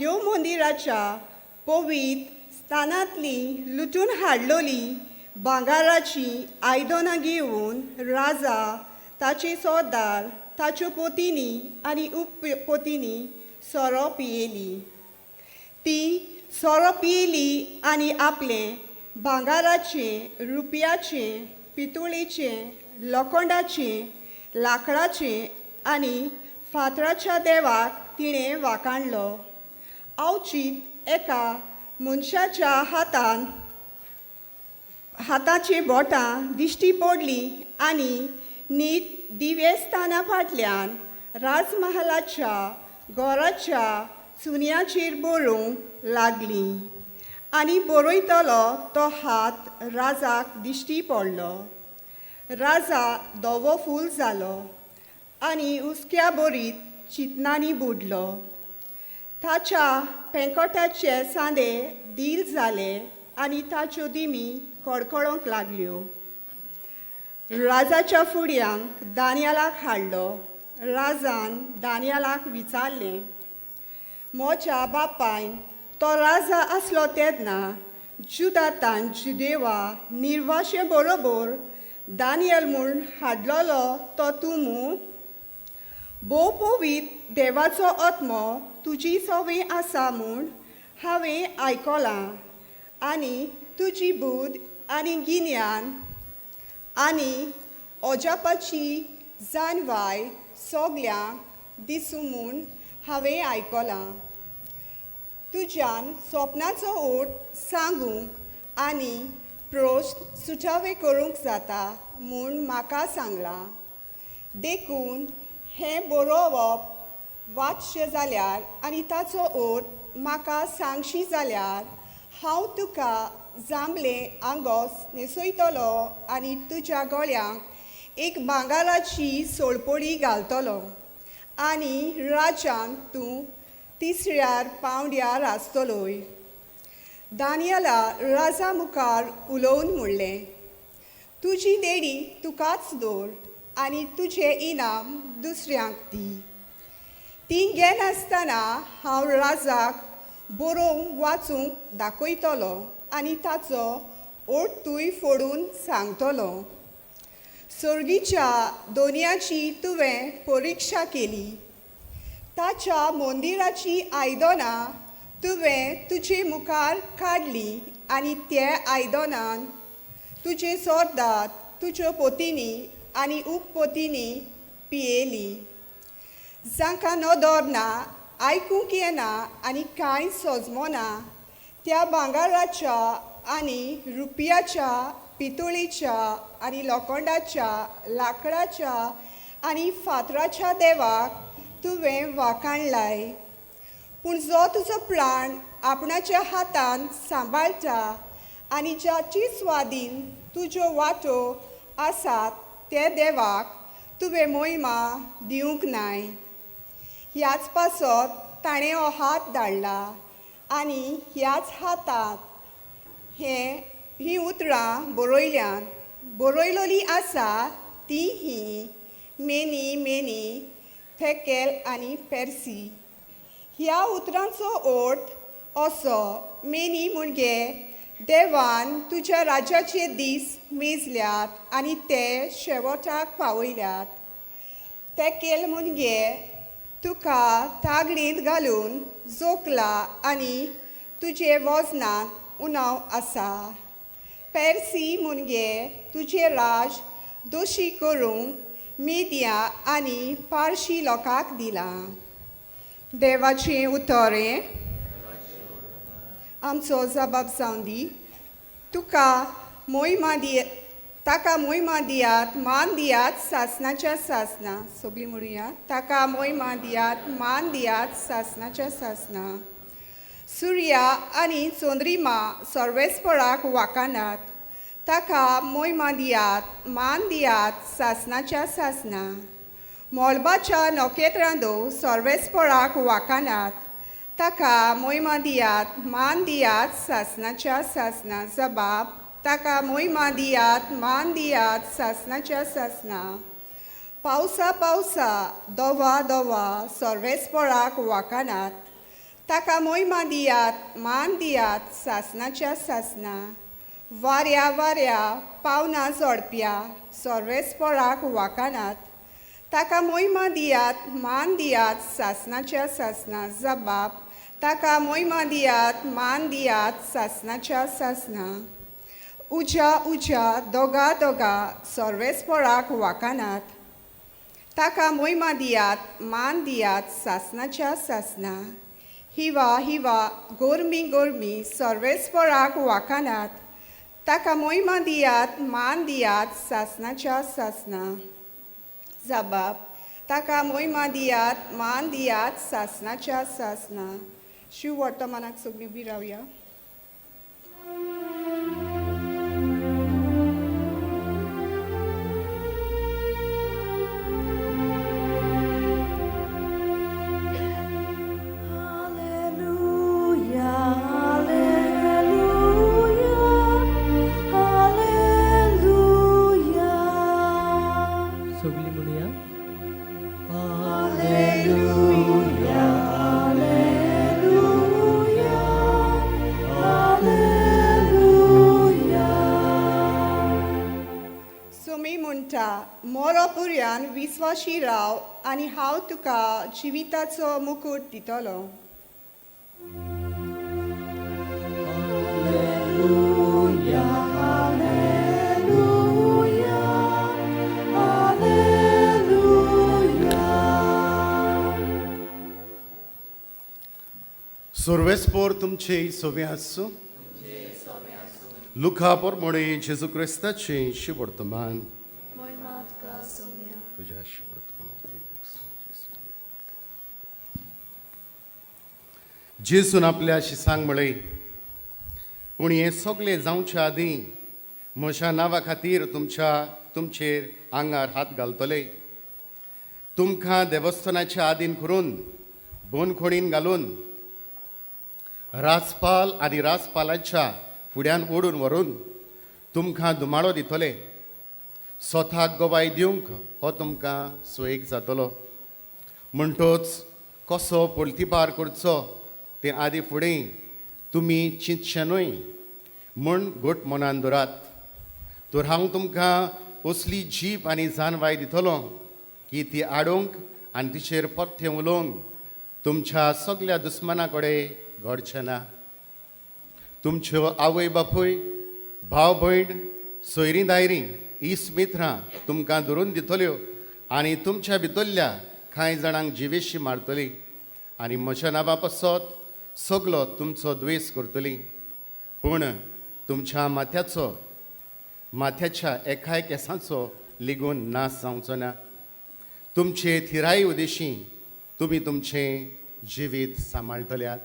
देव मंदिराच्या पवित्र स्थानांतली लुटून हाडलोली भांगाराची आयदनां घेवन राजा, ताचे सरदार, ताच्यो पोतिनी आनी उपपोतिनी सोरो पियेली. ती सोरो पियेली आनी आपलें भांगाराचें, रुपयाचें, पितुळेचें, लोखंडाचें, लाकडाचें आनी फातराच्या देवाक तिणें वाखाणलो. अवचीत एका मनशाच्या हाताची बोटां दिश्टी पडलीं आनी न्हीद दिव्यस्थाना फाटल्यान राजमहालाच्या घराच्या चुन्याचेर बरोवंक लागलीं. आनी बरयतलो तो हात राजाक दिश्टी पडलो. राजा धवो फूल जालो आनी हुस्क्या बरीत चिंतनांनी बुडलो. ताच्या पेंकोटाचे सांदे धीर जाले आनी ताच्यो दिमी कडकडोंक लागल्यो. राजाच्या फुड्यांक दानियालाक हाडलो. राजान दानियालाक विचारलें, म्हज्या बापायन तो राजा आसलो तेन्ना जुदांतान जुदेवा निर्वाशे बरोबर दानियल म्हूण हाडलोलो तो तूं मूं? भोव पवित्र देवाचो आत्मो तुजी सवय आसा म्हूण हांवें आयकलां आनी तुजी बूद आनी गिन्यान आनी अजापाची जाणवाय सगल्यांक दिसूं म्हूण हांवें आयकलां. तुज्यान स्वप्नाचो ओट सांगूंक आनी प्रोश्ट सुटावे करूंक जाता म्हूण म्हाका सांगलां. देखून हें बरोवप वाचचें जाल्यार आनी ताचो ओट म्हाका सांगशी जाल्यार हांव तुका जांबलें आंगोस न्हेसयतलो आनी तुज्या गळ्यांक एक भांगाराची सोळपडी घालतलो आनी राज्यान तूं तिसऱ्यार पावंड्यार आसतलोय. दानियाला राजा मुखार उलोवन म्हणलें, तुजी देणी तुकाच दवर आनी तुजें इनाम दुसऱ्यांक दी. ती घेनासतना हांव राजाक बरोवंक वाचूंक दाखयतलो आनी ताचो ओटूय फोडून सांगतलो. सर्गीच्या दोनयाची तुवें परिक्षा केली. ताच्या मंदिराची आयदनां तुवें तुजे मुखार काडलीं आनी ते आयदनान तुजे सरदार, तुज्यो पोतिनी आनी उपपोतिनी पियेलीं. जांकां नदर ना, आयकूंक येना आनी कांय सजमना त्या भांगाराच्या आनी रुपयाच्या, पितुळेच्या आनी लोखंडाच्या, लाकडाच्या आनी फातराच्या देवाक तुवें वाखाणलाय. पूण जो तुजो प्राण आपणाच्या हातान सांबाळटा आनी ज्याची स्वाधीन तुज्यो वाटो आसात ते देवाक तुवें महिमा दिवंक नाय. ह्याच पासत ताणें हो हात धाडला आनी ह्याच हातांत हीं उतरां बरयलोलीं आसा तीं हीं मेनी, मेनी, थेकेल आनी पेर्सी. ह्या उतरांचो ओट असो: मेनी म्हणजे देवान तुज्या राज्याचे दीस मेजल्यात आनी ते शेवटाक पावयल्यात. थेकेल म्हणजे तुका तागडींत घालून जोखला आनी तुजे वजनांत उणाव आसा. पेर्सी म्हणजे तुजे राज दोशी करूंक मेदिया आनी पारशी लोकांक दिलां. देवाचें उतरें. आमचो जबाब जावन दी. ताका महिमा दियात, मान दियात सासणाच्या सासना. सगळीं म्हणुया, ताका महिमा दियात, मान दियात सासणाच्या सासना. सुर्या आनी चंद्रिमा सर्वेस्पराक वाखाणात. ताका महिमा दियात, मान दियात सासणाच्या सासना. मोलबाच्या नखेत्रांदो सर्वेस्पराक वाखाणात. ताका महिमा दियात, मान दियात सासणाच्या सासना. जबाब: ताका महिमा दियात, मान दियात सासणाच्या सासना. पावसा पावसा, दोवा दोवा सर्वेस्पराक वाखाणात. ताका मोहिमा दियात मान दियात सासणाच्या सासना वाऱ्या वाऱ्या पावना जोडप्या सर्वेस्पराक वाकानात ताका मोहिमा दियात मान दियात सासणाच्या सासना जबाब ताका मोहिमा दियात मान दियात सासणाच्या सासना उजा उजा दोगा दोगा सर्वेस्पराक वाकानात ताका मोहिमा दियात मान दियात सासणाच्या सासना हिवा हिवा गोरमी गोरमी सर्वेस्पराक वाकानात ताका मोहिमा दियात मान दियात सासणाच्या सासना जबाब ताका मोहिमा दियात मान दियात सासणाच्या सासना शिव वर्तमानाक सगळीं उबी रावया. मोरोपुर्यान विस्वाशी राव आनी हांव तुका जिविताचो मुकुट दितलो. सर्वेस्पोर तुमचे सोबे आसूं. लुका पोरमोणे जेजू क्रिस्ताचे शिवर्तमान. जेसून आपल्याशी सांग म्हळे पूण हें सगळें जावच्या आदीं म्हज्या नांवा खातीर तुमचेर आंगार हात घालतले. तुमकां देवस्थानाच्या आदीन करून बोनखोणीन घालून राजपाल आनी राजपालाच्या फुड्यान ओडून व्हरून तुमकां दुमाळो दितले. स्वताक गोवाय दिवंक हो तुमकां सोयीक जातलो. म्हणटोच कसो पोल्तीपार करचो ते आदी फुडें तुमी चिंतचे न्हय म्हूण घट मनान दवरात. तर हांव तुमकां असली जीप आनी जानवाय दितलो की ती आडोवंक आनी तिचेर परतें उलोवंक तुमच्या सगळ्या दुस्माना कडेन घडचें ना. तुमच्यो आवय बापूय भाव भयण सोयरीं दायरीं इस मित्रां तुमकां धरून दितल्यो आनी तुमच्या भितरल्या कांय जाणांक जिवेशी मारतली आनी म्हज्या नांवा पासत सगलो तुमचो द्वेस करतली. पूण तुमच्या माथ्याच्या एकाय केंसांचो लेगून नाश जावचो ना. तुमचे थिराये उदेशी तुमी तुमचें जिवीत सांबाळटल्यात.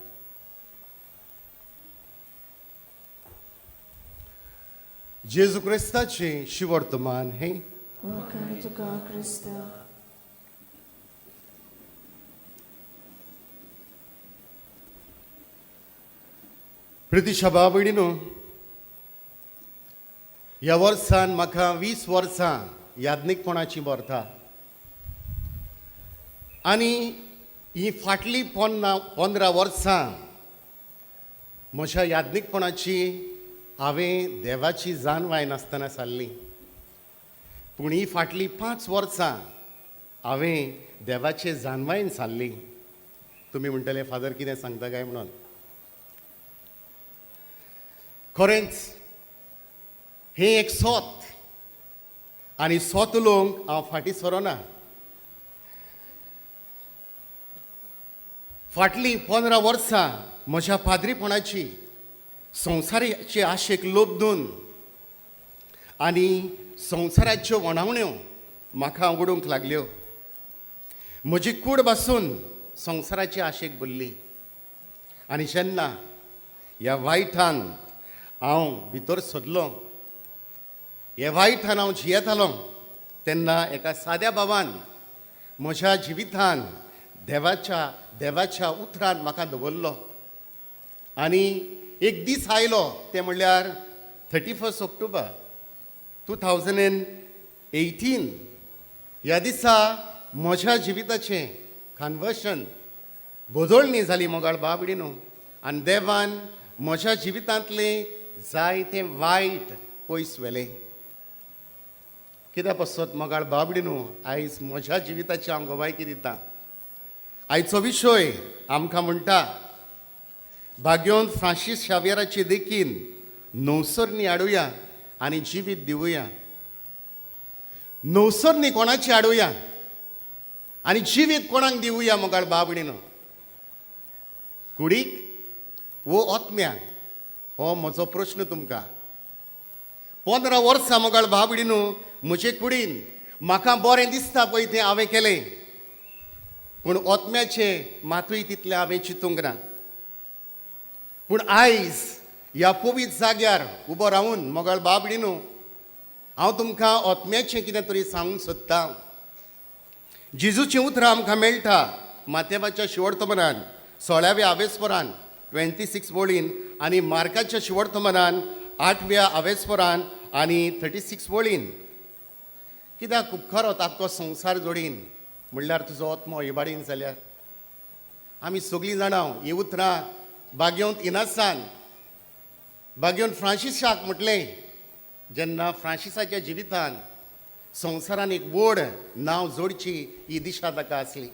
जेजू क्रिस्ताचे शिवर्तमान हे. प्रितीशा बाबडीनो ह्या वर्सान म्हाका 20 वर्सां याज्ञिकपणाची भरता आनी ही फाटली 15 वर्सां म्हज्या याज्ञिकपणाची हांवें देवाची जानवाय नासतना सारली. पूण ही फाटली 5 वर्सां हांवें देवाचे जानवायन सारली. तुमी म्हणटले फादर कितें सांगता काय म्हणून. खरेंच हें एक सोत आनी सोत उलोवंक हांव फाटीं सरोना. फाटलीं 15 वर्सां म्हज्या पाद्रीपणाची संवसाराचे आशेक लोबदून आनी संवसाराच्यो वणावण्यो म्हाका आवडूंक लागल्यो. म्हजी कूड बासून संवसाराचे आशेक भरली आनी जेन्ना ह्या वायटान हांव भितर सोदलों, हे वायटान हांव जियेतालों तेन्ना एका साद्या बाबान म्हज्या जिवितान देवाच्या उतरान म्हाका दवरलो आनी एक दीस आयलो ते म्हणल्यार 31 ऑक्टोबर 2018. ह्या दिसा म्हज्या जिविताचें कन्वर्शन बोदोळणी जाली मोगाळ बाबडीनो आनी देवान म्हज्या जिवितांतले जायते वायट पयस व्हेले. कित्याक पासत मोगाळ बाबडीनो आयज म्हज्या जिविताची हांव गोवायकी दितां. आयचो विशय आमकां म्हणटा भाग्योन फ्रांसीस शावेराचे देखीन नवसरणी हाडुया आनी जिवीत दिवुया. नवसरणी कोणाची हाडुया आनी जिवीत कोणाक दिवुया मोगाळ बाबडीनो? कुडीक वो ओतम्याक? हो म्हजो प्रश्न तुमकां. 15 वर्सां मोगाळ बाबडीनो म्हजे कुडीन म्हाका बरें दिसता पळय तें हांवें केलें, पूण ओतम्याचें मातूय तितलें हांवें चिंतूंक ना. पूण आयज ह्या पवित्र जाग्यार उबो रावन मोगाळ बाबडीनो हांव तुमकां ओतम्याचें कितें तरी सांगूंक सोदतां. जेजूचीं उतरां आमकां मेळटा माथेवाच्या शिवोर्तमानान 16व्या आवेस्परान 26 वळीन आनी मार्काच्या शिवोर्तमानान 8व्या आवेस्परान आनी 36 वळीन. कित्याक उपकारोत आख्खो संवसार जोडीन म्हणल्यार तुजो ओत्मो इबाडीन जाल्यार? आमी सगळीं जाणां हीं उतरां बागेवंत इनासान बागेवंत फ्रांसिसाक म्हटलें जेन्ना फ्रांसिसाच्या जिवितान संवसारान एक व्हड नांव जोडची ही दिशा ताका आसली.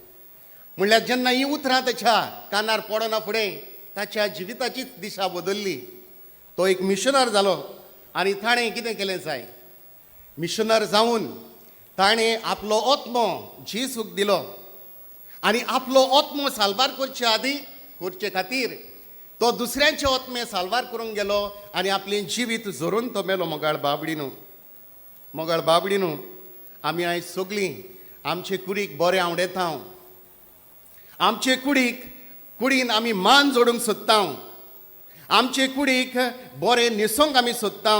म्हणल्यार जेन्ना हीं उतरां ताच्या कानार पडना फुडें ताच्या जिविताचीच दिशा बदल्ली. तो एक मिशनर जालो आनी ताणें कितें केलें जाय? मिशनर जावन ताणें आपलो ओत्मो जेजूक दिलो आनी आपलो ओत्मो सालबार करचे खातीर तो दुसऱ्यांचे ओत्मे सालबार करूंक गेलो आनी आपलें जिवीत जोरून तो मेलो. मोगाळ बाबडीनो, मोगाळ बाबडीनो, आमी आयज सगळीं आमचे कुडीक बरें आवडेता. आमचे कुडीन आमी मान जोडूंक सोदता. आमचे कुडीक बरें न्हेसोंक आमी सोदता.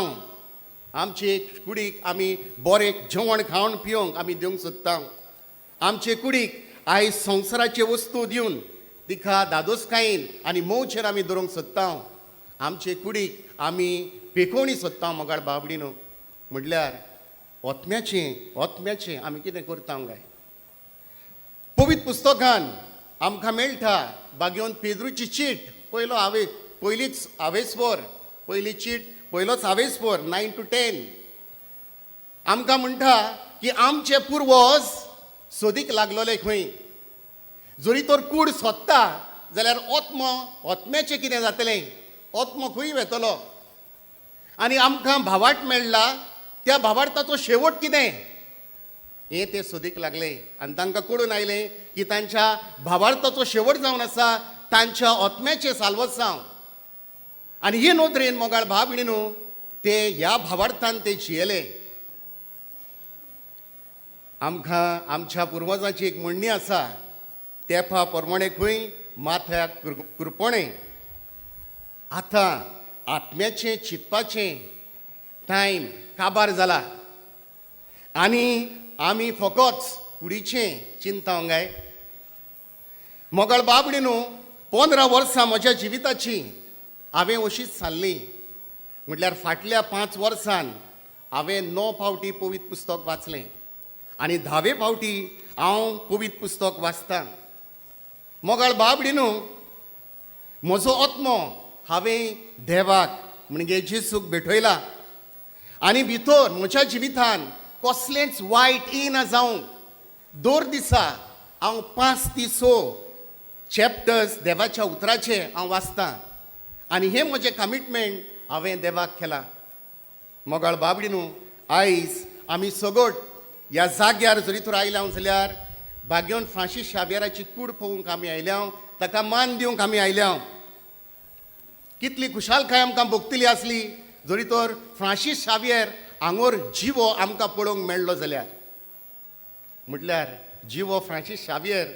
आमचे कुडीक आमी बरें जेवण खावन पिवंक आमी दिवंक सोदता. आमचे कुडीक आयज संवसाराच्यो वस्तू दिवन तिका दादोसकायेन आनी मोवचेर आमी दवरूंक सोदता. आमचे कुडीक आमी पेखोवणी सोदता. मोगाळ बाबडीनो, म्हटल्यार ओतम्याचें आमी कितें करता काय? पवित्र पुस्तकान आमकां मेळटा बागेवंत पेद्रूची चीट पयलीच आवेस्पर, पयली चीट पयलोच आवेस्पर 9 to 10 आमकां म्हणटा की आमचे पुर्वज सोदीक लागलोले खंय. जरी तर कूड सोदता जाल्यार ओतम्याचें कितें जातलें? ओत्मो खंय वेतलो? आनी आमकां भावार्थ मेळ्ळा, त्या भावार्थाचो शेवट कितें हें ते सोदीक लागले. आनी तांकां कळून आयलें की तांच्या भावार्थाचो शेवट जावन आसा तांच्या ओत्म्याचें साल्वसांव. आनी हे नोदरेन मोगाळ बाबडीनो ते ह्या भावार्थान ते जियेले. आमकां आमच्या पुर्वजांची एक म्हणणी आसा, तेंपा प्रमाणे खंय माथ्याक कुरपणे. आतां आत्म्याचें चिंतपाचें टायम काबार जाला आनी आमी फकत कुडीचें चिंतां काय? मोगाळ बाबडीनो, 15 वर्सां म्हज्या जिविताची हांवें अशीच सारली. म्हटल्यार फाटल्या 5 वर्सान हांवें 9 फावटी पवित्र पुस्तक वाचलें आनी 10वे फावटी हांव पवित्र पुस्तक वाचतां. मोगाळ बाबडीनो, म्हजो ओत्मो हांवें देवाक म्हणजे जेजूक भेटयला आनी भितर म्हज्या जिवितान कसलेंच वायट येना जावंक दर दिसा हांव 5 ते 6 चॅप्टर्स देवाच्या उतराचे हांव वाचतां आनी हें म्हजें कमिटमेंट हांवें देवाक केलां. मोगाळ बाबडीनो, आयज आमी सगट ह्या जाग्यार जरी तर आयल्या जाल्यार बागेवंत फ्रांसीस शावेराची कूड पळोवंक आमी आयल्या, ताका मान दिवंक आमी आयल्या. कितली खुशालकाय आमकां भोगतली आसली जरी तर फ्रांसीस शावेर हांगोर जिवो आमकां पळोवंक मेळ्ळो जाल्यार. म्हटल्यार जिवो फ्रांसीस शावेर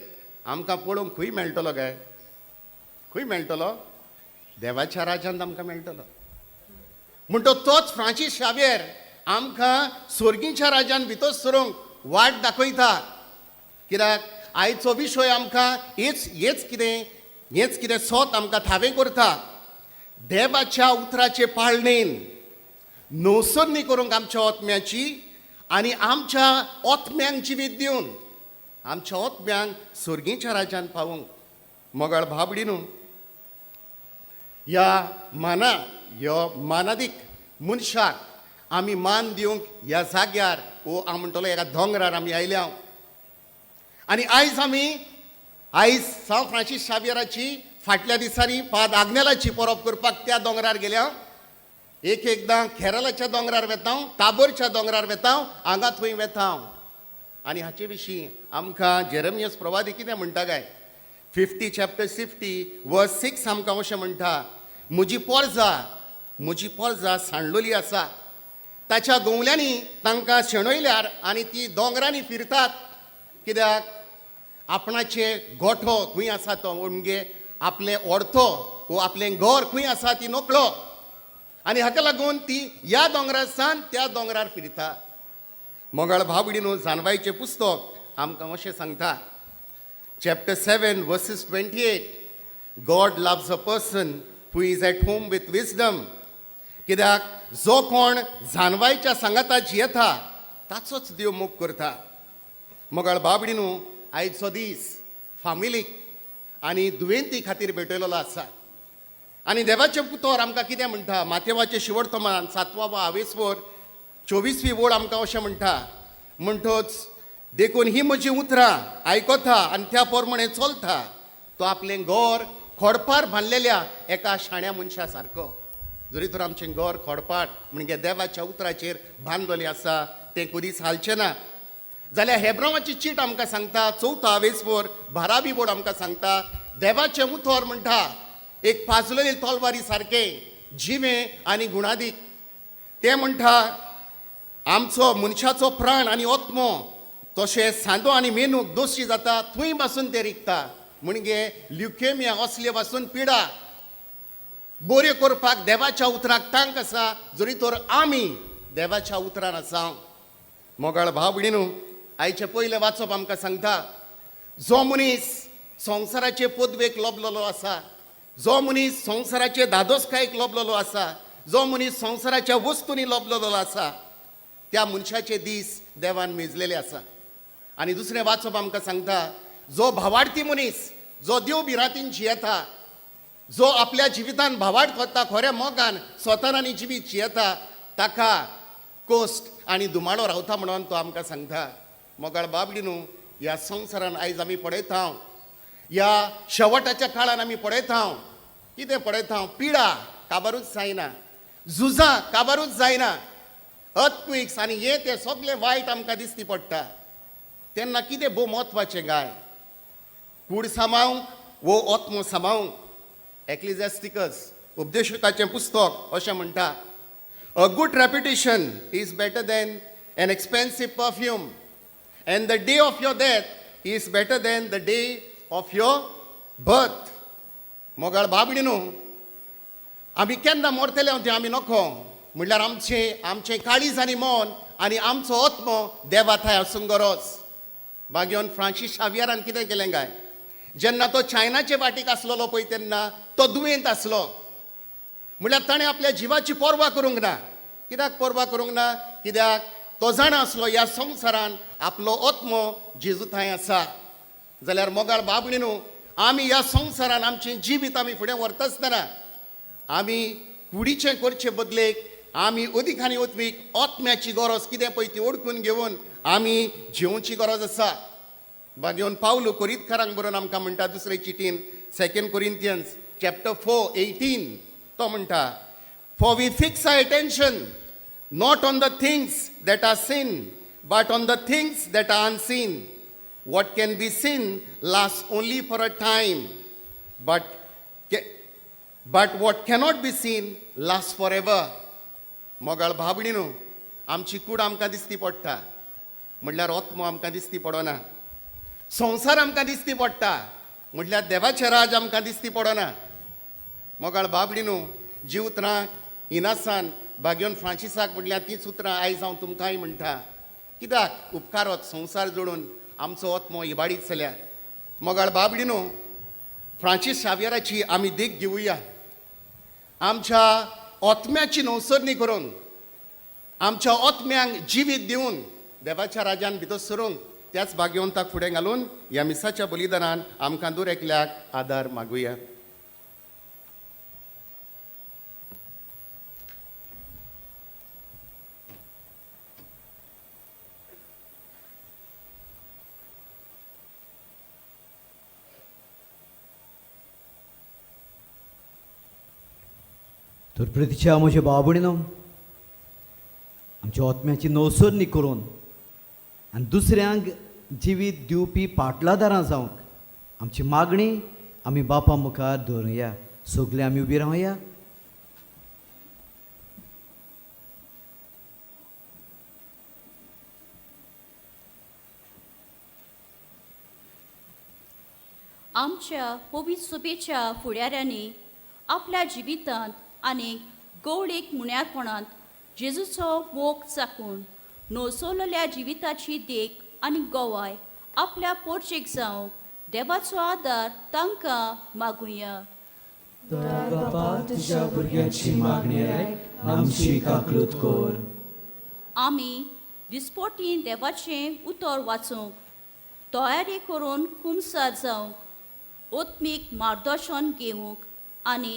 आमकां पळोवंक खंय मेळटलो काय? खंय मेळटलो? देवाच्या राज्यांत आमकां मेळटलो. म्हणटो तोच फ्रांसीस शावेर आमकां स्वर्गीच्या राज्यान भितर सरूंक वाट दाखयता. कित्याक आयचो विशय आमकां हेच कितें सोत आमकां थावें करता. देवाच्या उतराचे पाळणेन नवसरणी करूंक आमच्या ओत्म्याची आनी आमच्या ओत्म्यांक जिवीत दिवन आमच्या ओत्म्यांक स्वर्गीच्या राज्यान पावूंक. मोगाळ भाबडीनू ह्या मानादीक मनशाक आमी मान दिवंक ह्या जाग्यार वो हांव म्हणटलो एका दोंगरार आमी आयल्या आनी आयज सांव फ्रांसीस शावियराची फाटल्या दिसांनी पाद आग्नेलाची परब करपाक त्या दोंगरार गेल्या एकदां केरळाच्या दोंगरार वेता ताबोरच्या दोंगरार वेता हांगा थंय वेता आनी हाचे विशीं आमकां जेरेमियस प्रवादी कितें म्हणटा काय 50 chapter 50 verse 6 आमकां अशें म्हणटा म्हजी पोरजां सांडलोली आसा ताच्या गोवल्यांनी तांकां शेणयल्यार आनी ती दोंगरांनी फिरतात कित्याक आपणाचे गोठो खंय आसा तो म्हणजे आपलें ओडतो वो आपलें घर खंय आसा ती नोकळो आनी हाका लागून ती ह्या दोंगरार सावन त्या दोंगरार फिरता मोगाळ भाबडीनू जानवायचें पुस्तक आमकां अशें सांगता chapter 7 verses 28 God loves a person who is at home with wisdom कित्याक जो कोण जानवायच्या सांगाताच येता ताचोच देव मोग करता मोगाळ बाबडीनू आयचो दीस फामिलीक आनी दुयेंती खातीर भेटयलेलो आसा आनी देवाचें पुतोर आमकां कितें म्हणटा माथेवाचें शिवोर्तमान 7वा 24वी ओळ आमकां अशें म्हणटा म्हणटोच देखून ही म्हजी उतरां आयकता आनी त्या प्रमाणे चलता तो आपलें घर खोडपार बांदलेल्या एका शाण्या मनशा सारको जरी तर आमचें घर खोडपार म्हणजे देवाच्या उतराचेर बांदलेलें आसा तें कधीच हालचें ना जाल्यार हेब्रोवाची चीट आमकां सांगता 4वी बोर्ड आमकां सांगता देवाचें उतर म्हणटा एक पाजलेली तलवारी सारकें जिवें आनी गुणादीक तें म्हणटा आमचो मनशाचो प्राण आनी आत्मो तशें सांदो आनी मेनूक दोशी जाता थंय पासून ते रिकता म्हणजे ल्युकेमिया असले पासून पिडा बऱ्यो करपाक देवाच्या उतराक तांक आसा जरी तर आमी देवाच्या उतरान आसा मोगाळ भाव भयणीनो आयचे पयले वाचप आमकां सांगता जो मनीस संवसाराचे पदवेक लोबलेलो आसा जो मनीस संवसाराचे दादोसकायेक लोबलेलो आसा जो मनीस संवसाराच्या वस्तूंनी लोबलेलो आसा त्या मनशाचे दीस देवान मेजलेले आसा आनी दुसरें वाचप आमकां सांगता जो भावार्थी मनीस जो देव बिरातीन जियेता जो आपल्या जिवितान भावार्थ करता खऱ्या मोगान स्वतान आनी जिवीत जियेता ताका कोस्ट आनी दुमाळो रावता म्हणून तो आमकां सांगता मोगाळ बाबडीनू ह्या संवसारान आयज आमी पळयता ह्या शेवटाच्या काळान आमी पळयता कितें पळयता पिडा काबारूच जायना झुजां काबारूच जायना अर्थक्वेक्स आनी हे ते सगळे वायट आमकां दिसती पडटा तेन्ना कितें भोव म्हत्वाचें गाय कूड सांबाळूंक वो आत्मो सांबाळूंक एक्लिझॅस्टिकस उपदेशकाचें पुस्तक अशें म्हणटा a good reputation is better than an expensive perfume and the day of your death is better than the day of your birth मोगाळ बाबडीनू आमी केन्ना मरतले तें आमी नखो म्हणल्यार आमचें काळीज आनी मन आनी आमचो आत्मो देवा थंय आसूंक गरज बागेवन फ्रांसीस शावियरान कितें केलें काय जेन्ना तो चायनाचे वाटेक आसलेलो पळय तेन्ना तो दुयेंत आसलो म्हणल्यार ताणें आपल्या जिवाची पर्वा करूंक ना कित्याक पर्वा करूंक ना कित्याक तो जाणा आसलो ह्या संवसारान आपलो आत्मो जेजू थंय आसा जाल्यार मोगाळ बाबडीनू आमी ह्या संवसारान आमचें जिवीत आमी फुडें व्हरता आसतना आमी कुडीचें करचे बदलेक आमी अदीक आनी अदीक आत्म्याची गरज कितें पळय ती ओळखून घेवन आमी जिवची गरज आसा बागेवन पावलो कोरिंथकारांक बरोवन आमकां म्हणटा दुसरे चिटीन 2 Corinthians chapter 4:18 तो म्हणटा for we fix our attention not on the things that are seen but on the things that are unseen what can be seen last only for a time but what cannot be seen last forever मोगाळ भाबडीनू आमची कूड आमकां दिसती पडटा म्हणल्यार आत्मो आमकां दिसती पडना संवसार आमकां दिसती पडटा म्हटल्यार देवाचें राज आमकां दिसती पडना मोगाळ बाबडीनू जी उतरां इनासान बागेवन फ्रांसिसाक म्हणल्यार तीच उतरां आयज हांव तुमकांय म्हणटा कित्याक उपकारत संवसार जोडून आमचो आत्मो इबाडीत जाल्यार मोगाळ बाबडीनू फ्रांसीस शावियराची आमी देख घेवया आमच्या आत्म्याची नवसरणी करून आमच्या आत्म्यांक जिवीत दिवन देवाच्या राजान भितर सरूंक त्याच भाग्यवंताक फुडें घालून ह्या मिसाच्या बलिदानान आमकां दर एकल्याक आदार मागुया. तर प्रतीच्या म्हज्या भाव भयणीनो, आमच्या आत्म्याची नवसरणी करून आनी दुसऱ्यांक जिवीत दिवपी पाटलादारां जावंक आमची मागणी आमी बापा मुखार दवरुया. सगळे आमी उबी रावया. आमच्या पवित्र सभेच्या फुडाऱ्यांनी आपल्या जिवितांत आनी गवळीक मुण्यारपणांत जेजूचो मोग चाकून नोसोलल्या जिविताची देख आनी गोवाय आपल्या पोरचेक जावंक देवाचो आदार तांकां मागुया. बाबा, तुज्या भुरग्याची मागणी आयक, आमची काकलूत कर. आमी दिसपोटी देवाचें उतर वाचूंक तयारी करून खुमसार जावंक ओत्मीक मार्गदर्शन घेवंक आनी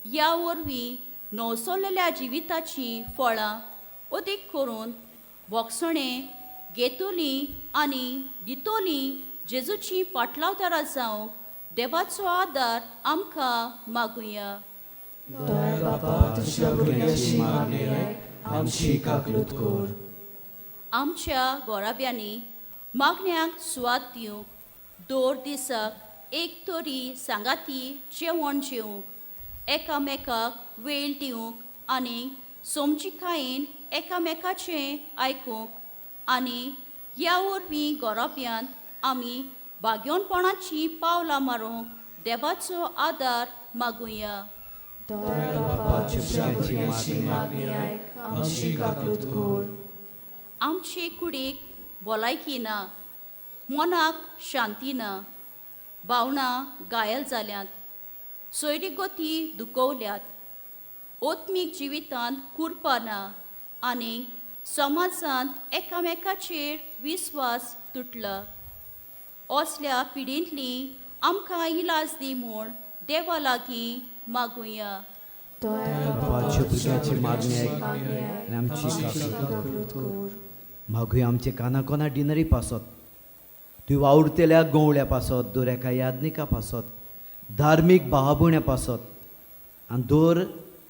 ह्या वरवीं नवसोलल्या जिविताची फळां अदीक करून भोगसणें घेतोली आनी दितोली जेजूची पाटलावदारां जावंक देवाचो आदार आमकां मागुया. बाबा, तुज्या भुरग्याची मागणी आयक, आमची काकलूत कर. आमच्या गोराब्यांनी मागण्यांक सुवात दिवंक दर दिसाक एक तरी सांगाती जेवण जेवंक एकामेकाक वेळ दिवंक आनी समजिकायेन एकामेकाचें आयकूंक आनी ह्या वरवीं गोराब्यांत आमी भाग्यवनपणाची पावलां मारूंक देवाचो आदार मागुया. आमचे कुडीक भलायकी ना, मनाक शांती ना, भावनां घायल जाल्यात, सोयरीगती दुखवल्यात, ओत्मीक जिवितांत कुरपा ना आनी समाजांत एकामेकाचेर विस्वास तुटला. असल्या पिडींतली आमकां इलाज दी म्हूण देवा लागीं मागुया. मागुया आमचे कानाकोना डिनरी पासत, तुवें वावुरतेल्या गोवळ्या पासत, दोर एका यादनिका पासत, धार्मीक भावाभयण्या पासत आनी दोर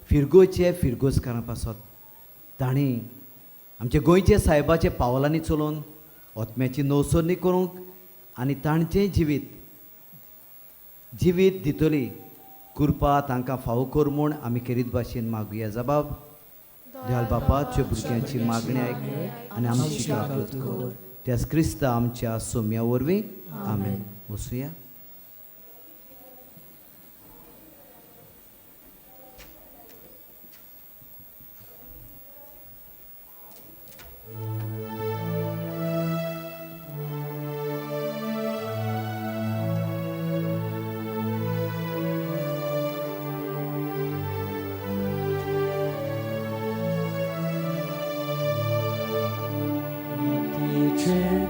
फिरगोचे फिरगोजकारां पासत. तांणी आमचे गोंयचे सायबाचे पावलांनी चलोवन ओत्म्याची नवसरणी करूंक आनी तांचें जिवीत दितली कृपा तांकां फावो कर म्हूण आमी खेरीत भाशेन मागुया. जबाब देवाल बापा, तुज्या भुरग्यांची मागणी आयक आनी आमची काकलूत कर. त्याच क्रिस्ता आमच्या सोम्या वरवीं आमेन. बसुया.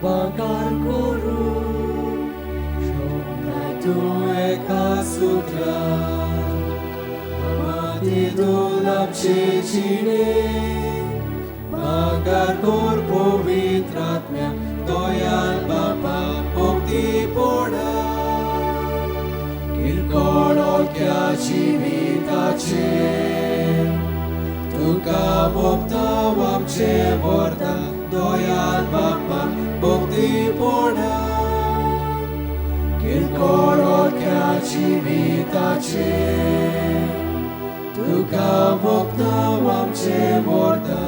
Bakar guru, shona tu eka sutra, amati dolap chechine, bakar kor povitratmya, doyal bapa pokti poda, kirkolo kya chivitache, tuka vopta vamche vorta, doyal bapa pokti poda, kirkolo kya chivitache, tuka vopta vamche vorta.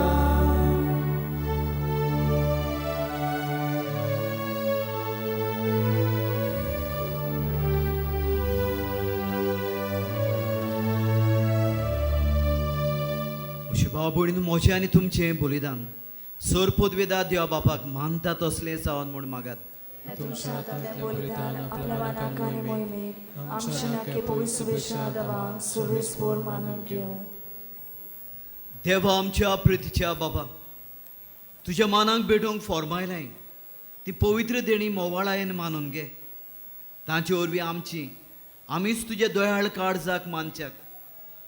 भाव भयणीन मोचे आनी तुमचें बलिदान sir पदवेदार देवा बापाक मानता तसलें जावन म्हूण मागात. तुमच्या हातांतलें बलिदान आपल्या मनाक आनी मोहिमेक आमच्या नाके पवित्र शुभेच्छा देवाक सुवेस्पोर मानून घेवं. देवा आमच्या प्रितीच्या बाबा, तुज्या मानाक भेटूंक फॉर्मायलाय ती पवित्र देणी मोवाळायेन मानून घे. तांचे वरवीं आमीच तुजे दोयाळ काळजाक मानच्याक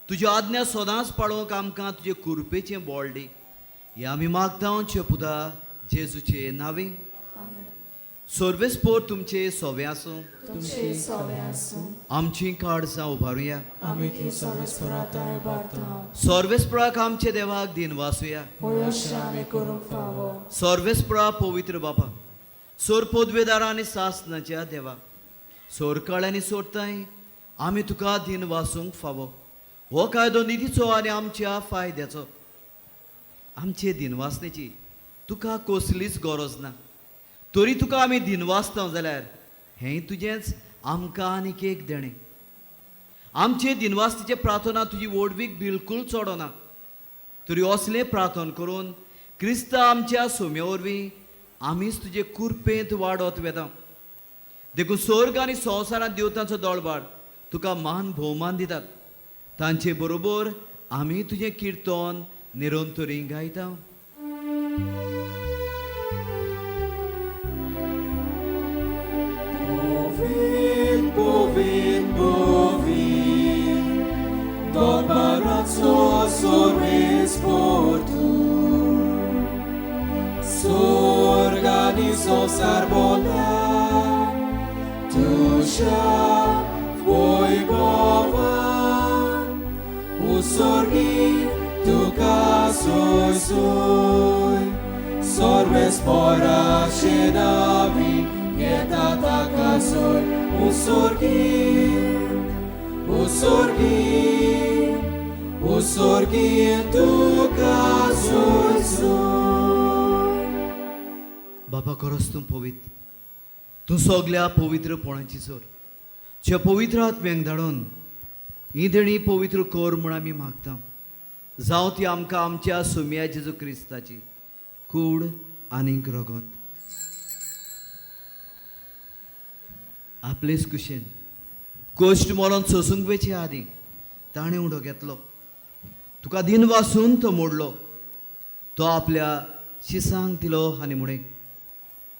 तुज्यो आज्ञा सदांच पाळोवंक आमकां तुजे कुरपेचें बोळ दी. हे आमी मागता पुदा जेजूचे नावे. सर्वेस्पोर तुमचे सोवे आसूं. तुमचे सोवे आसूं. आमची काळजां उबारुया. आमी ती सर्वेस्पराताय बारता. सर्वेस्पराक आमचे देवाक दिन वासुया. होयशें आमी करूंक फावो. सर्वेस्परा पवित्र बापा, सोर पदवेदार आनी सासनाच्या देवा, सोर काळ्यांनी सोडताय आमी तुका दिन वासूंक फावो. हो कायदो निधीचो आनी आमच्या फायद्याचो. आमचे दिनवासनेची तुका कसलीच गरज ना. तरी तुका आमी दिनवासता जाल्यार हें तुजेंच आमकां आनीक एक देणें. आमचे दिनवासतेचे प्रार्थना तुजी वडवीक बिलकूल चोडना. तरी असलें प्रार्थना करून क्रिस्ता आमच्या सोम्या वरवीं आमीच तुजे कुरपेंत वाडत वेता. देखून स्वर्ग आनी संवसारांत देवतांचो दळबार तुका मान भोवमान दितात. तांचे बरोबर आमी तुजें किर्तन निरंतरी गायता. Sosar bola, tusha voi bovan, usorgi tuka soy, sorves pora shedavi, yeta taka soy, usorgi tuka soy. बाबा खरोच तूं पवित्र. तूं सगल्या पवित्रपणाची सोर. जे पवित्र आत्म्यांक धाडून ही देणी पवित्र कर म्हूण आमी मागता. जावं ती आमकां आमच्या सोम्या जेजू क्रिस्ताची कूड आनीक रगत. आपलेच कुशेन कोश्ट मोलोन सोसूंक वेचे आदीं ताणें उडो घेतलो. तुका दिन वासून तो मोडलो. तो आपल्या शिसांक दिलो आनी म्हणे,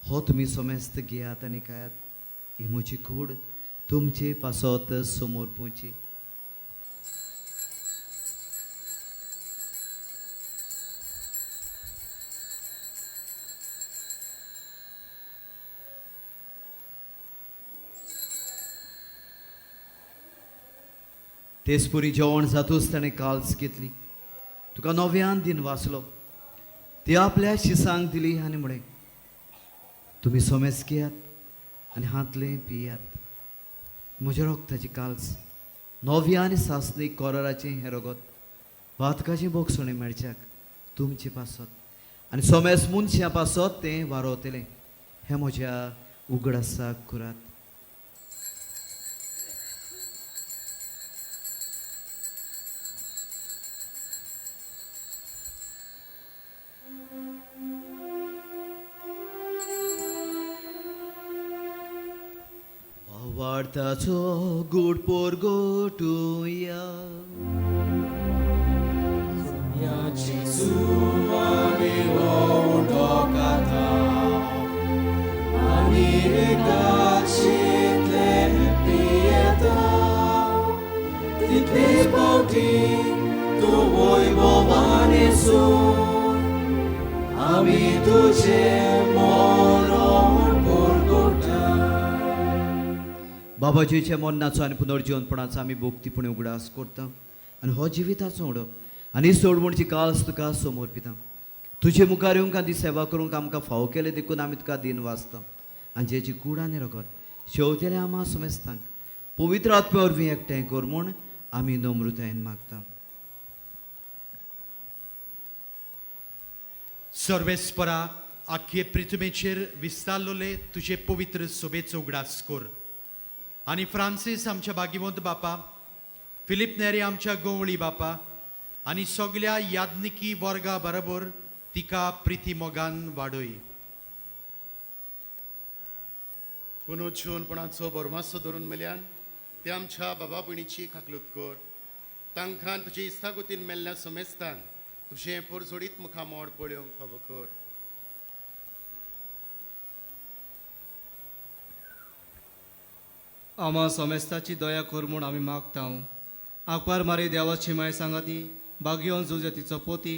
हो तुमी सोमेस्त घेयात आनी खायात. ही म्हजी कूड तुमचे पासत समोर पोवची. तेच पुरी जेवण जातूच ताणें काल्स घेतली. तुका नव्यान दिन वाचलो. ती आपल्या शिसांक दिली आनी म्हणे, तुमी सोमेस घेयात आनी हातलें पियात. म्हज्या रोगताची काल्स नव्या आनी सासणीक कोराराचें हें रगत पातकाचें बोगसणें मेळच्याक तुमचे पासत आनी सोमेस मनशां पासत तें वारोतलें. हें म्हज्या उगडासाक करात. वार्ताचो गोड पोरगोटुया. Ya Jesu ami ondokata, ani gachitle pieta, title bauti tu voi bovanesu, ami tuje moron porgota. बाबाजीच्या मरणाचो आनी पुनर्जीवनपणाचो आमी भोगतीपणे उगडास करता आनी हो जिविताचो उडो आनी सोडवणची काल्स तुका समर्पिता. तुजे मुखार येवंक आनी सेवा करूंक आमकां फावो केले देखून आमी तुका दिन वाचता. आनी जेची कूड आनी रगत शेवतेले आमा सुमेस्तांक पवित्र आत्म्या वरवीं एकठांय कर म्हूण आमी नम्रतायेन मागता. सर्वेस्परा आख्खे पृथ्वीचेर विस्तारलोले तुजे पवित्र सोबेचो उगडास कर. आनी फ्रांसीस आमच्या भाग्यवंत बापा, फिलीप नेरे आमच्या गोवळी बापा आनी सगळ्या याज्ञिकी वर्गा बरोबर तिका प्रिती मोगान वाडय. पुनोच्योनपणाचो बरमासो धरून मेल्यान ते आमच्या बाबा भयणीची खाकलूत कर. तांकां तुजे इस्तागुतीन मेल्ल्या समेस्तान तुजें परसोडीत मुखार मोड पळोवंक फावो कर. आम्हा समेस्ताची दया कर म्हूण आमी मागता आंकवार मारी देवाची माय सांगाती बागयोन जुजतीचो पोती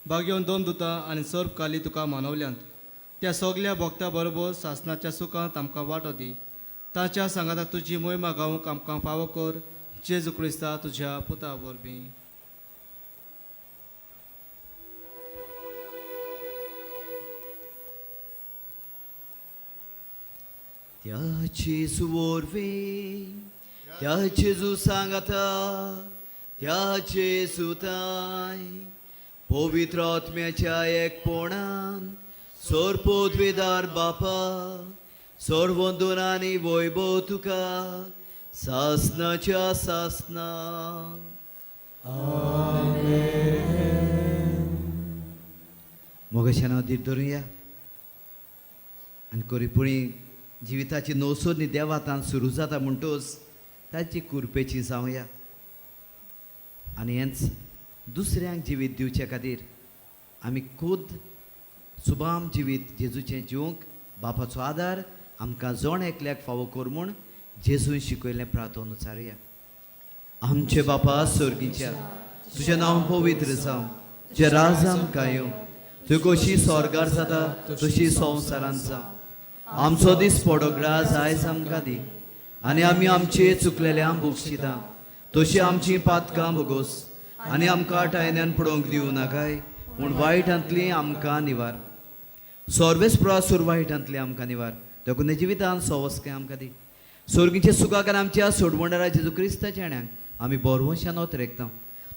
बागयोन दोन दुतां आनी सर्प काली तुका मानवल्यांत त्या सगल्या भक्ता बरोबर सासनाच्या सुखांत आमकां वांटो दी ताच्या सांगाताक तुजी मोहिमा गावूंक आमकां फावो कर जेजू क्रिस्ता तुज्या पुता वरवीं त्या जेजू वरवीं त्या जेजू सांगाता त्या जेजू ताय पवित्र आत्म्याच्या एकपणान सोरपोद्वेदार बापा सोरवंदनांनी वैभव तुका सासनाच्या सासना मोगशान दीप धरुया आनी कोरीपुणी जिविताची नवसोदनी देवातान सुरू जाता म्हणटोच ताची कुरपेची जावया आनी हेंच दुसऱ्यांक जिवीत दिवचे खातीर आमी खुद सुबाम जिवीत जेजूचें जिवंक बापाचो आदार आमकां जोण एकल्याक फावो कर म्हूण जेजून शिकयल्लें प्रार्थना उचारुया आमचे बापा स्वर्गीच्या तुजें नांव पवित्र जावं तुजें राज आमकां येवं तूं कशी स्वर्गार जाता तशी संवसारांत जावं आमचो दीस पडोग्रास आयज आमकां दी आनी आमी आमचे चुकलेल्यांक बक्षिता तशी आमची पातकां भोगोस आनी आमकां टायन्यान पडोवंक दिवं नाकाय पूण वायटांतली आमकां निवार सर्वेस प्रवासूर वायटांतली आमकां निवार देखून जिवितांत सवस्के आमकां दी स्वर्गीचे सुखाकार आमच्या सोडवंडरा जेजू क्रिस्ता चेण्याक आमी बोरवशान रेखता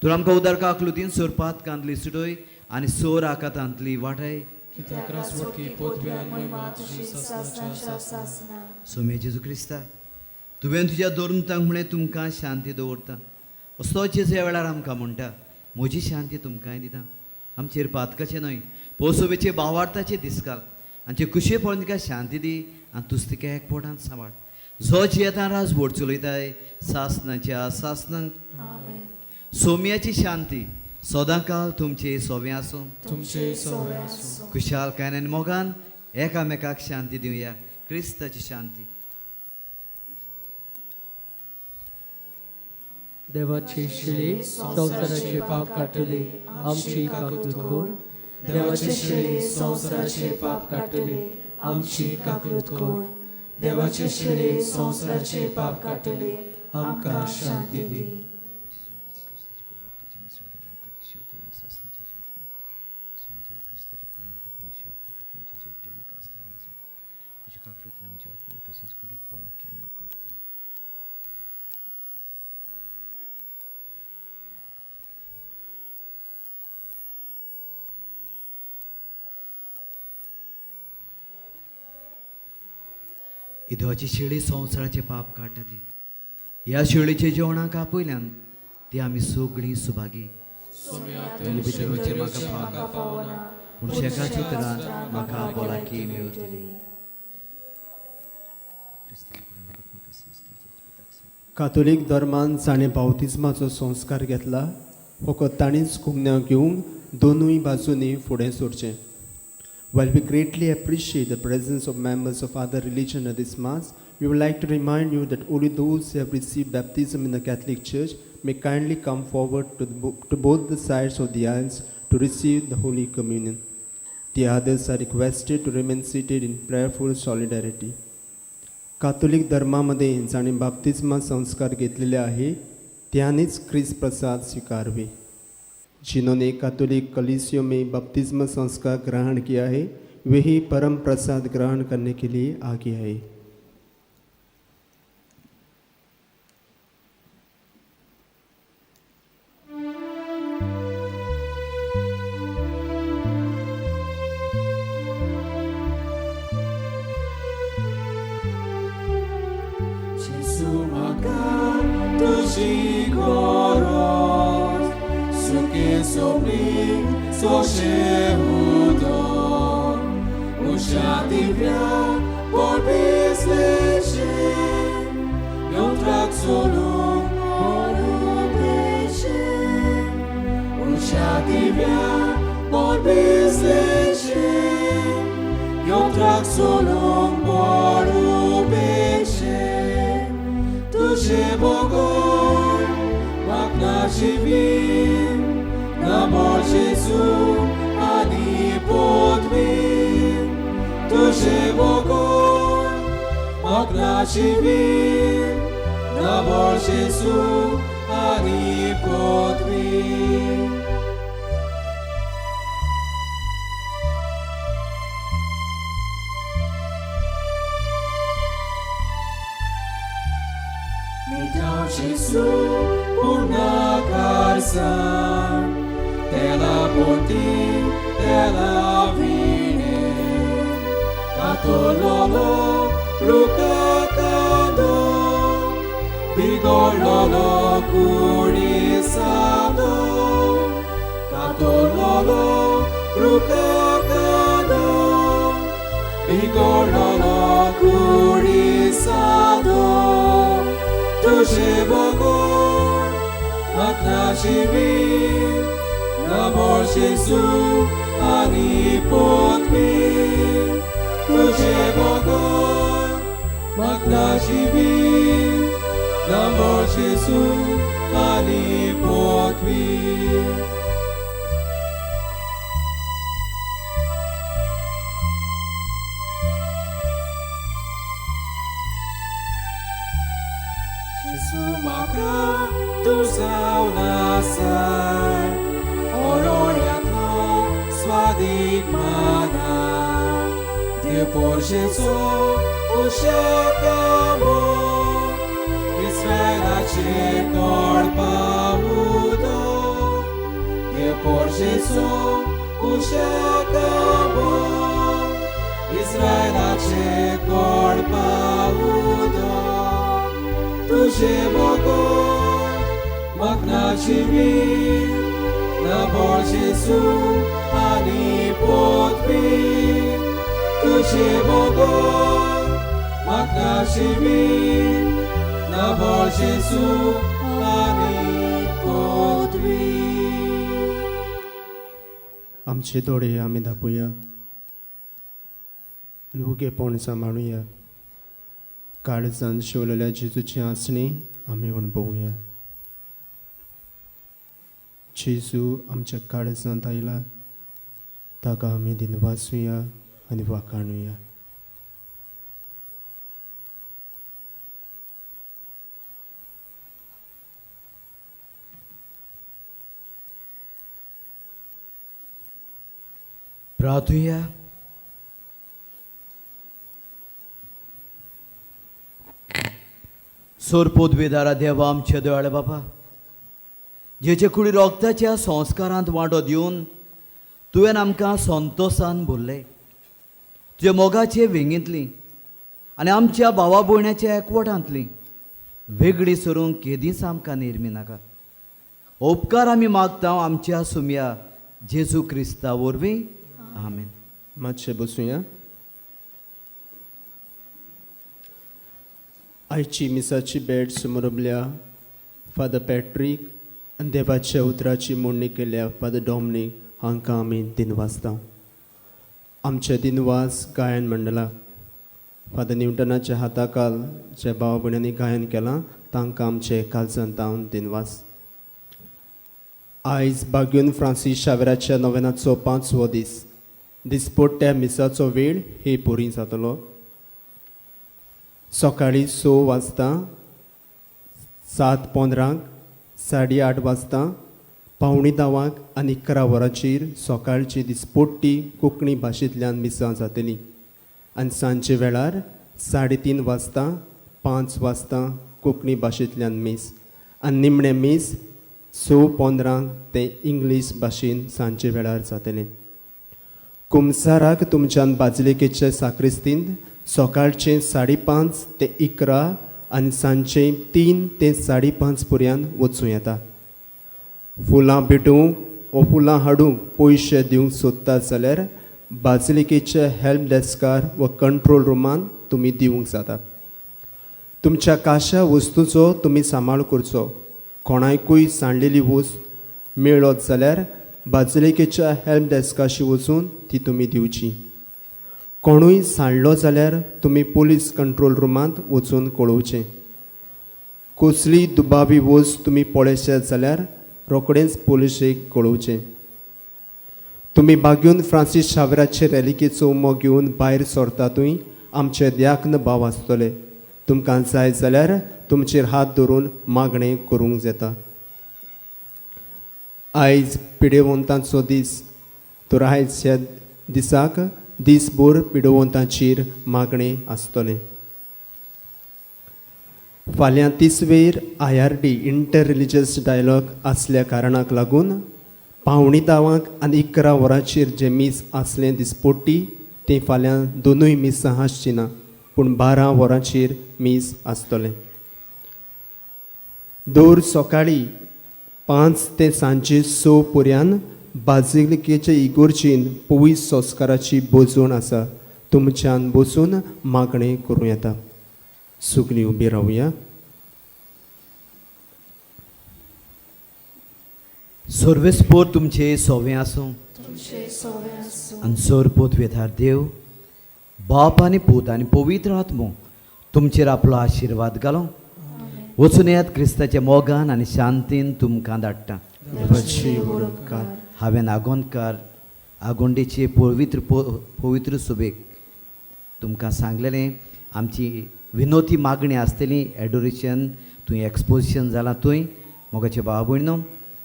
तर आमकां उदरका आकृतीन सोर पातकांतली सुटोय आनी सोर आकातांतली वाटाय सोमे जेजू क्रिस्ता तुवें तुज्या दोरंतांक म्हणे तुमकां शांती दवरता असो जेजू ह्या वेळार आमकां म्हणटा म्हजी शांती तुमकांय दिता आमचेर पातकाचें न्हय पोसोबेचे भावार्थाचे दीस घाल आमचे कुशे पळोवन तिका शांती दी आनी तुज तिका एकपोटांत सांबाळ जो जियेतां राजभोट चलयताय सासनाच्या सासनांक सोम्याची शांती सदांकाल तुमचे सोवे आसूं खुशालकायेन आनी मोगान एकामेकाक शांती दिवया क्रिस्ताची शांती देवाची शिळी संवसाराचे पाप काटली आमची काकूत कोर देवाची शिळी संवसाराचे पाप काटली आमची काकूत कोर देवाची शिळी संवसाराचे पाप काटली आमकां शांती दी इदवाची शेळी संवसाराचे पाप काडटा ती ह्या शेळीचे जेवणाक आपयल्यान ती आमी सगळीं सुभागी म्हाका पावना पूण शेकाच्या उतरान म्हाका बोलाकी मेळटली कातोलीक धर्मान जाणें बावतिजमाचो संस्कार घेतला फकत ताणीच कुमन्यां घेवंक दोनूय बाजूंनी फुडें सरचें. While we greatly appreciate the presence of members of other religion at this Mass, we would like to remind you that only those who have received baptism in the Catholic Church may kindly come forward to both the sides of the aisles to receive the Holy Communion. The others are requested to remain seated in prayerful solidarity. कातोलिक धर्मामध्ये जाणे बाप्तिस्मा संस्कार घेतलेले आहे त्यानेच ख्रिस्त प्रसाद स्वीकारवे. जिन्होंने Catholic कलीसियों में बपतिस्मा संस्कार ग्रहण किया है वे ही परम प्रसाद ग्रहण करने के लिए आगे आए. मागनाची वीण नमो जेजू आनी पदवी तुझे वगोन मागनाची वीण नमो जेजू आनी पदवी Então Jesus, por na carção, dela ponte, dela vine, catololo, lucacado, vigololo, curisado, catololo, lucacado, vigololo, curisado. तुझे बघून मागनाची वीण नमो जेजू आनी पदवी तुझे बघून मागनाची वीण नमो जेजू आनी पदवी Sumaga tu zaunasai Ororiatno svadigmana Te por Jesus ushakamo Isvera ce corpa udo Te por Jesus ushakamo Isvera ce corpa udo तुझे बघून मागनाची वीण नमो जेजू आनी पदवी तुझे बघून मागनाची वीण नमो जेजू आनी पदवी आमचे दोळे आमी धापूया आनी उगेपण सांबाळुया काळजान शिवलेल्या जेजूची आसणी आमी अणभवुया जेजू आमच्या काळजांत आयला ताका आमी दिनवासुया आनी वाखाणुया प्रार्थुया सोरपोदवेदारा देवा आमचे दयाळे बाबा जेचे कुडी रोगताच्या संस्कारांत वांटो दिवन तुवें आमकां संतोशान भरले तुज्या मोगाचे वेंगेंतली आनी आमच्या भावा भयण्याच्या एकवटांतली वेगळी सरूंक केदींच आमकां निर्मी नाका उपकार आमी मागता आमच्या सुम्या जेजू क्रिस्ता वरवीं आमेन मातशें बसूया आयची मिसाची भेट समोरबल्या फादर पॅट्रीक आनी देवाच्या उतराची मोडणी केल्या फादर डॉमनीक हांकां आमी दिनवासता आमचे दिनवास गायन मंडळा फादर न्यूटनाच्या हाताखाल जे भाव भयणांनी गायन केलां तांकां आमचे कालजंतावन दिनवास आयज बागून फ्रांसीस शावेराच्या नोवेनाचो 5वो दीस दिसपट्ट्या मिसाचो वेळ हे पोरी जातलो सकाळी 6 वाजता 7:15 8:30 वाजता 9:15 आनी 11 वरांचेर सकाळची दिसपट्टी कोंकणी भाशेंतल्यान मिसां जातली आनी सांजे वेळार 3:30 वाजता 5 वाजता कोंकणी भाशेंतल्यान मीस आनी निमणें मीस 6:15 ते इंग्लीश भाशेन सांजे वेळार जातलें कुमसाराक तुमच्यान बाजलिकेचे साक्रिस्तींत सकाळचे 5:30 ते 11 आनी सांजे 3 ते 5:30 पर्यंत वचूं येता फुलां भेटूंक वा फुलां हाडूंक पयशे दिवंक सोदतात जाल्यार बाजलिकेच्या हेल्प डेस्कार वा कंट्रोल रुमान तुमी दिवंक जाता तुमच्या काशा वस्तूचो तुमी सांबाळ करचो कोणाकूय सांडलेली वस्त मेळत जाल्यार बाजलिकेच्या हेल्प डेस्काशी वचून ती तुमी दिवची कोणूय सांडलो जाल्यार तुमी पुलीस कंट्रोल रुमांत वचून कळोवचें कसली दुबावी वस्त तुमी पळयशात जाल्यार रोखडेंच पोलिशेक कळोवचें. तुमी बागेवन फ्रांसीस शावेराचे रॅलिकेचो उमो घेवन भायर सरतातूय आमचे द्याक्न भाव आसतले. तुमकां जाय जाल्यार तुमचेर हात धरून मागणें करूंक जाता. आयज पिडेवंतांचो दीस, तर आयजच्या दिसाक दिसभर पिडेवंतांचेर मागणें आसतलें. फाल्यां तिसवेर IRD इंटर रिलिजियस डायलॉग आसल्या कारणाक लागून पावणी धांवांक आनी 11 वरांचेर जें मीस आसलें दिसपट्टी तें फाल्यां दोनूय मिसां आसचीं ना, पूण 12 वरांचेर मीस आसतलें. दर सकाळीं 5 ते सांजे 6 पर्यंत बाजिलिकेच्या इगोर्जीन पवित्र संस्काराची बोजवण आसा. तुमच्यान बसून मागणें करूं येता. सुकली उबी रावया. सर्वेस्पोर तुमचे सोवें आसूं तुमचे सोवे आसूं. आनी सोरपोत वेधार देव बाप आनी पूत आनी पवित्र आत्मो तुमचेर आपलो आशिर्वाद घालो. वचून येयात क्रिस्ताच्या मोगान आनी शांतीन तुमकां धाडटा. देवाची उपकार. हांवें आगोंडेचे पवित्र सुबेक तुमकां सांगलेलें आमची विनोती मागणी आसतली. एडोरेशन थंय एक्सपोजिशन जालां. थंय मोगाचे भाव भयणो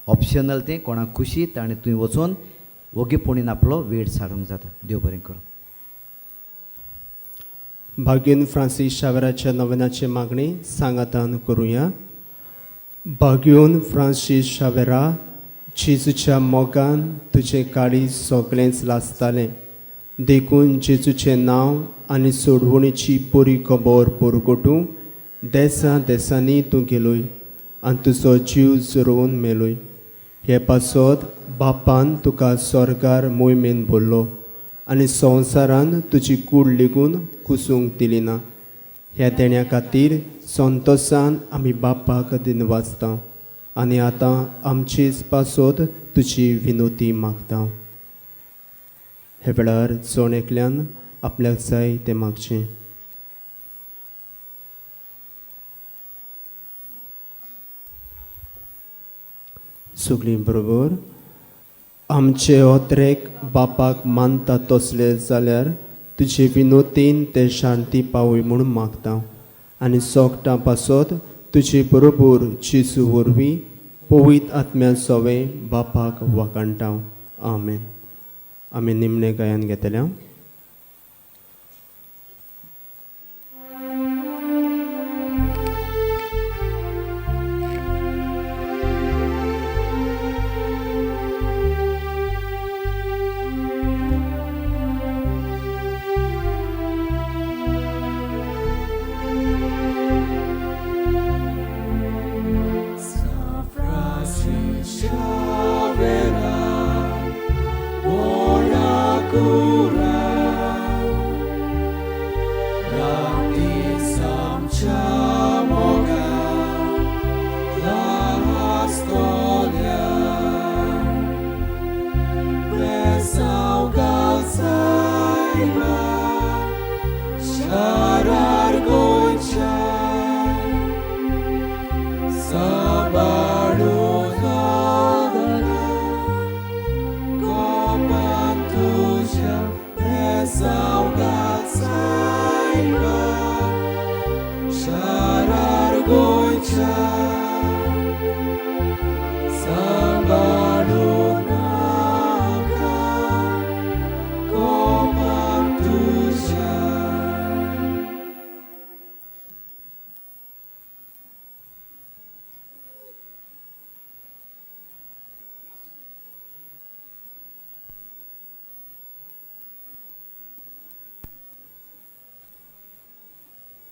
ऑप्शनल तें कोणाक खुशीत आनी थंय वचून ओगेपणीन आपलो वेळ सारूंक जाता. देव बरें करूं. बागेवन फ्रांसीस शावेराच्या नवनाचे मागणी सांगातान करुया. बागेवन फ्रांसीस शावेरा, जेजूच्या मोगान तुजें काळीज सगळेंच लासतालें. देखून जेजूचें नांव आनी सोडवणेची बरी खबर परगटूंक देसा देसांनी तूं गेलोय आनी तुजो जीव जुरोवन मेलोय. हे पासत बापान तुका स्वर्गार मोहिमेन भरलो आनी संवसारान तुजी कूड लेगून कुसूंक दिली ना. ह्या देण्या खातीर संतोशान आमी बापाक दिनवाजता आनी आतां आमचीच पासत तुजी विनोती मागता. हे वेळार जण एकल्यान आपल्याक जाय तें मागचें. सगळीं बरोबर. आमचे ओत्रेक बापाक मानता तसले जाल्यार तुजे विनोतीन ते शांती पावय म्हणून मागता आनी सोगटां पासत तुजे बरोबर जेजू वरवीं पवित्र आत्म्या सोवें बापाक वाकाणटा. आमेन. आमी निमणें गायन घेतल्या. San Francisco.